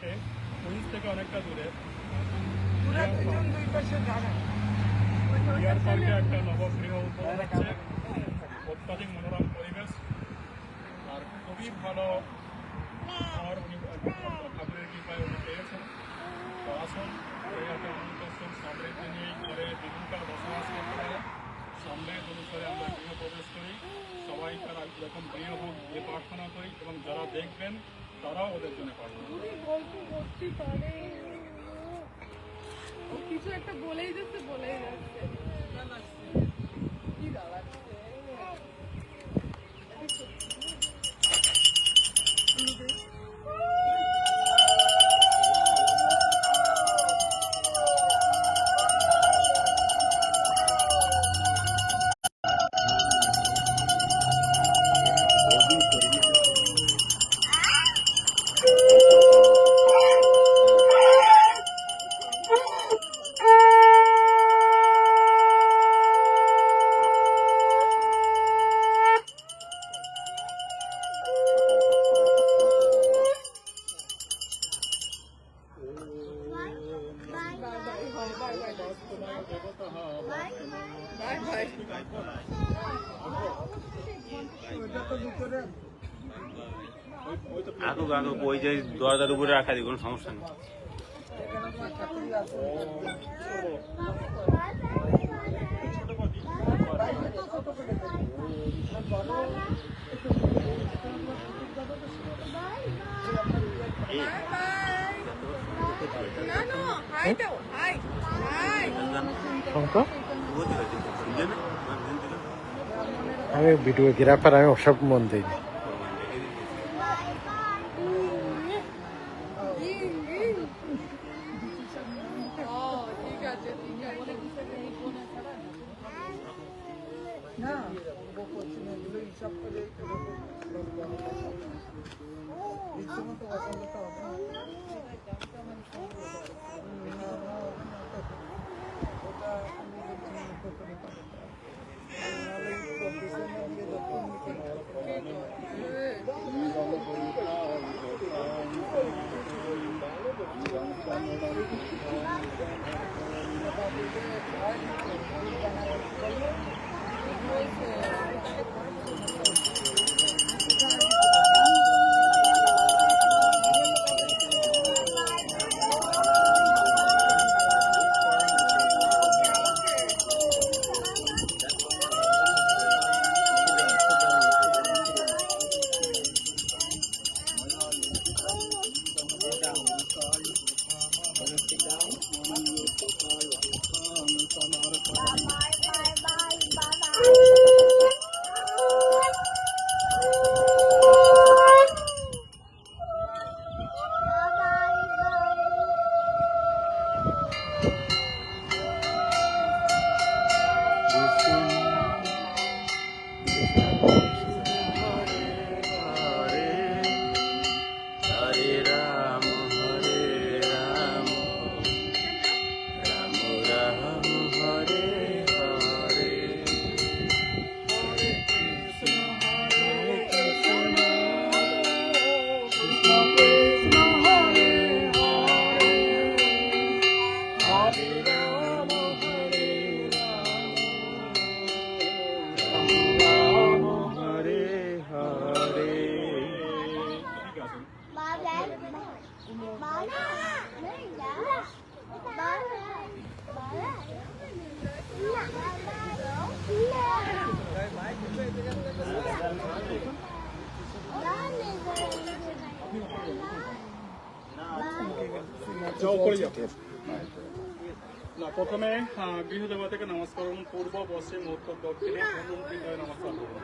থেকে কুইন্স থেকে অনেকটা দূরে ডিয়ার পার্কে একটা নবগৃহ উদ্বোধন হচ্ছে। অত্যাধিক মনোরম পরিবেশ আর খুবই ভালো ঘর উনি ঠাকুরের কৃপায় উনি পেয়েছেন। তো আসুন এই একটা অনন্ত সুখ সমৃদ্ধি নিয়ে ঘরে দীর্ঘকাল বসবাস করতে পারে। সমৃদ্ধ অনুসারে আমরা গৃহ প্রবেশ করি, সবাই তারা এরকম গৃহ হোক এ প্রার্থনা করি এবং যারা দেখবেন তারাও ওদের জন্য প্রার্থনা করি। কিছু একটা বলেই যাচ্ছে কি দাঁড়াচ্ছে আগুক আগুক ওই যে দরজার উপরে রাখা দিই, কোনো সমস্যা নেই। আমি ভিডিওগ্রাফার, আমি ওসব মন দিইনি। প্রথমে গৃহ দেবতাকে নমস্কার করুন। পূর্ব পশ্চিম উত্তর দক্ষিণে নমস্কার করুন।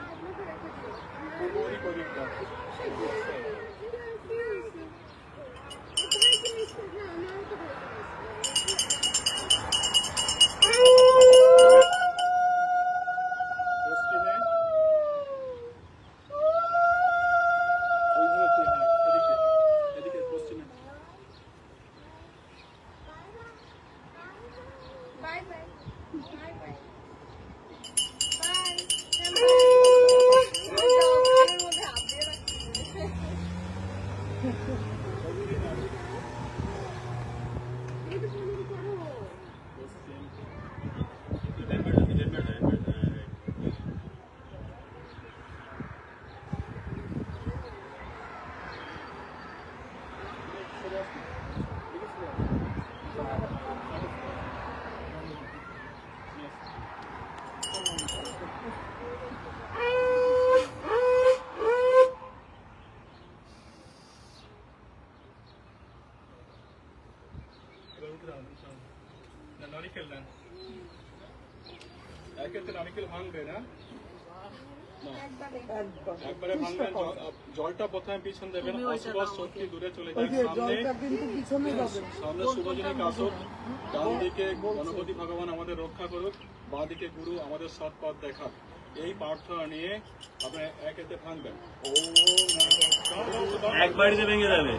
নারিকেল দেন, একেতে নারিকেল ভাঙবে না, একবারে ভাঙবেন। জলটা প্রথমে পিছন দেবেন, অশুভ শক্তি দূরে চলে যায়। সামনে শুভজনক আসুক, ডান দিকে গণপতি ভগবান আমাদের রক্ষা করুক, বাঁ দিকে গুরু আমাদের সৎ পথ দেখাক। এই প্রার্থনা নিয়ে আপনি একেতে ভাঙবেন। একবারই যে ভেঙে যাবে।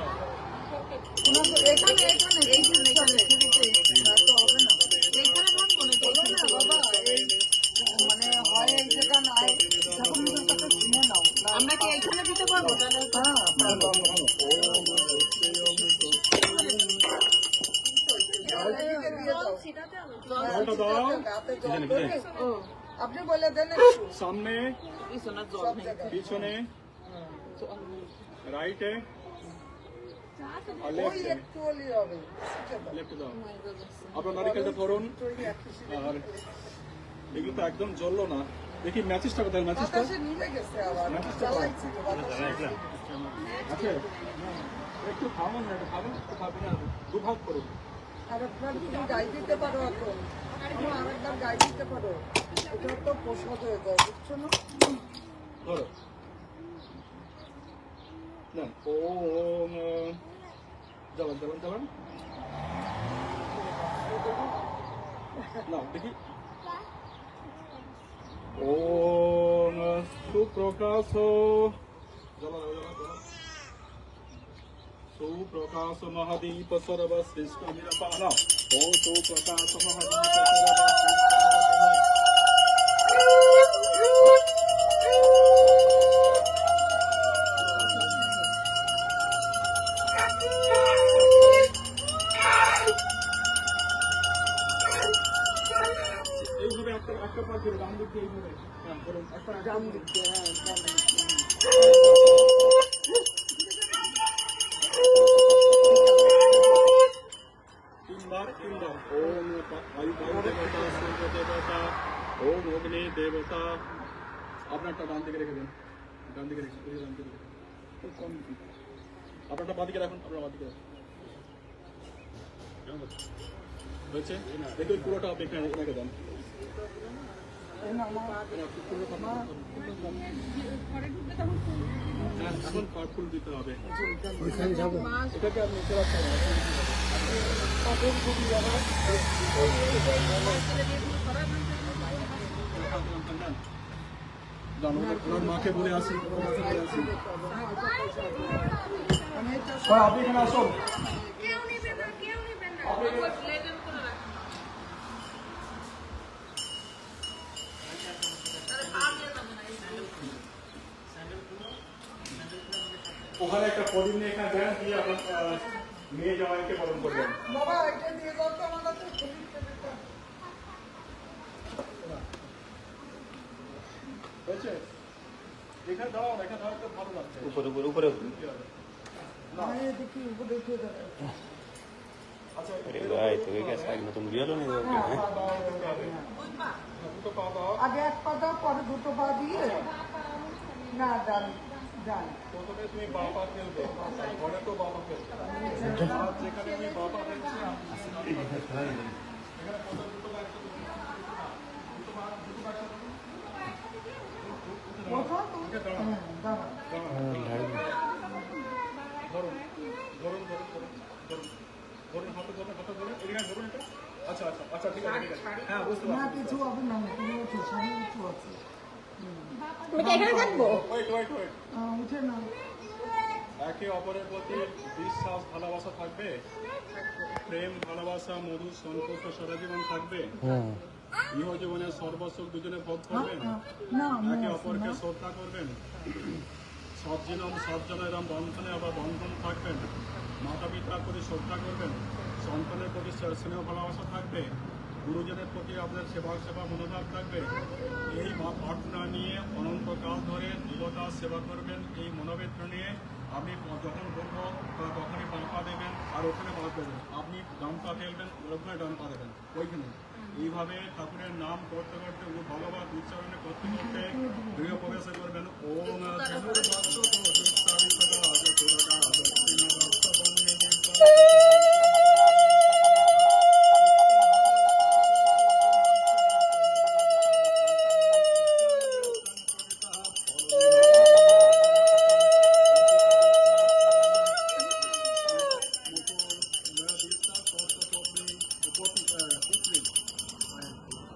আমরা কি এখানে দিতে পারবো? জলটা দাও, আপনি বলে দেন সামনে, পিছনে, রাইটে আর লেফটে। লেফটে দাও। আপনার নারিকেলটা ধরুন। আর এগুলো তো একদম জ্বললো না। দেখি ম্যাচিসটা কোথায়? ম্যাচিসটা আছে? একটু থামুন না, একটু খাবেন, একটু খাবেন না, দুভাগ করুন। আরেকবার তুমি গাই দিতে পারো এখন, আরেকবার গাই দিতে পারো, এটা তো প্রসাদ হয়ে যায়, বুঝছো না? ধরো না, ওম জ্বালান জ্বালান জ্বালান না, দেখি। ওম সুপ্রকাশ সুপ্রকাশ মহাদীপ সর্বশ্রেষ্ঠ নিরপান। ও সুপ্রকাশ এইভাবে একটা পা করে ডান দিকে এইভাবে। হ্যাঁ বলুন, একটা ডান দিকে, হ্যাঁ ডান দিকে। তিনবার। ওম বায়ু দেবতা, সূর্য দেবতা, ওম অগ্নি দেবতা। আপনারটা ডান দিকে রেখে দিন, ডান দিকে রেখে দিন, ডান দিকে রেখে দিন। আপনারটা বাদিকে রাখুন, আপনার বাদিকে রাখুন। হয়েছে? দেখুন পুরোটা আপনি এখানে রেখে দেন। এখন ফুল দিতে হবে। এটাকে আপনি নিচে রাখতে হবে। ওনার মাকে বলে আসি, আপনি এখানে আসুন। ওখানে একটা প্রদীপ নিয়ে এখানে দেন, দিয়ে আপনার মেয়ে জামাইকে বরণ করবেন। বাবা এটা দিয়ে দাও তো আমার কাছে, হয়েছে? এখানে দাও, এখানে দাও, তো ভালো লাগছে। উপরে উপরে উপরে। দেখি উপরে দিয়ে দাও। আচ্ছা, अरे भाई तो ये क्या साइड में तुम रियल हो नहीं हो क्या? দুটো পা দাও। আগে এক পা দাও, পরে দুটো পা দিয়ে না ডান ডান। প্রথমে তুমি বাঁ পা ফেলবে, পরে তো বাবা ফেলবে। আর যেখানে আমি বাবা ফেলছি, এখানে প্রথম দুটো পা একসাথে ধরুন। দুটো পা একসাথে ধরুন। ওকে দাঁড়ান, দাঁড়ান। ধরুন, ধরুন, ধরুন, ধরুন, ধরুন। ধরুন, হাতে ধরুন, হাতে ধরুন। এখানে ধরুন এটা। আচ্ছা, আচ্ছা, আচ্ছা, ঠিক আছে, ঠিক আছে। হ্যাঁ, বুঝতে না পারছি। কিছু হবে না, তুমি উঠো, সামনে উঠো আছে। Wait, wait, wait. উঠে না। একে অপরের প্রতি বিশ্বাস, ভালোবাসা থাকবে, প্রেম, ভালোবাসা, মধুর সন্তোষ সারা জীবন থাকবে। ইহ জীবনের সর্বসুখ দুজনে ভোগ করবেন, না একে অপরকে শ্রদ্ধা করবেন, সজ্জনম সজ্জনেরম বন্ধনে আবার বন্ধন থাকবেন, মাতা পিতার প্রতি শ্রদ্ধা করবেন, সন্তানের প্রতি স্নেহ ভালোবাসা থাকবে, গুরুজনের প্রতি আপনার সেবা মনোভাব থাকবে। এই প্রার্থনা নিয়ে অনন্তকাল ধরে দেবতার সেবা করবেন। এই মনোবেদনা নিয়ে আপনি যখন বলবো তখনই পাপা দেবেন। আর ওখানে পা দেবেন, আপনি ডান পা ফেলবেন, ওখানে ডান পা দেবেন, ওইখানে এইভাবে ঠাকুরের নাম করতে করতে ও ভগবান উচ্চারণে করতে করতে গৃহ প্রবেশ করবেন। ওম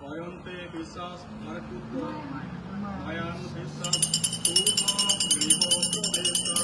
অয়ন্তে বিশ্বাস ভারপুত্র মায়ান বিশ্বাস পূর্ব গৃহ প্রবেশ